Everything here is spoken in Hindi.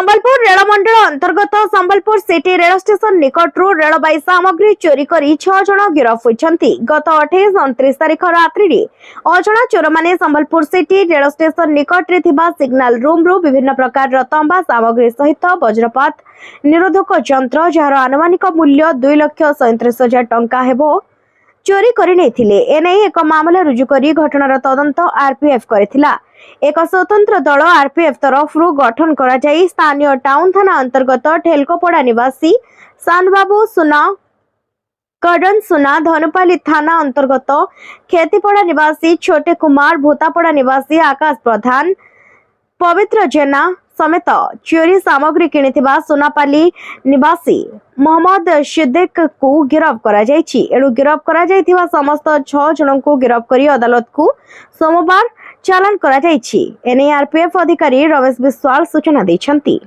संबलपुर रेलमंडल अंतर्गत संबलपुर सिटी रेल स्टेशन निकटू रेलवे सामग्री चोरी करी 6 जन गिरफ होइछन्ति। गत 28-29 तारिख रात्रि अजणा चोर माने संबलपुर सिटी रेल स्टेशन निकट रे थिबा सिग्नल रूम रु विभिन्न प्रकार तंबा सामग्री सहित वज्रपात निरोधक यंत्र जार आनुमानिक मूल्य 2,37,000 टंका हेबो चोरी करि नेथिले। एने एक मामला रुजु करी घटनार तदंत आरपीएफ करिथिला। एक स्वतंत्र दल आरपीएफ तरफ गठन करा जाई स्थानीय टाउन थाना अंतर्गत ठेलकोपड़ा निवासी सानबाबू सुना कड़न सुना, धनुपाली थाना अंतर्गत खेतीपड़ा निवासी छोटे कुमार, भूतापड़ा निवासी आकाश प्रधान, पवित्र जेना समेत चोरी सामग्री किनिथिबा सोनापाली निवासी मोहम्मद सिद्दीक को गिरफ करा जायछि। एणु गिरफ करा जायथिबा समस्त 6 जन को गिरफ करी अदालत को सोमवार चालान करा जायछि। एने आरपीएफ अधिकारी रमेश विश्वाल सूचना दैछन्ति।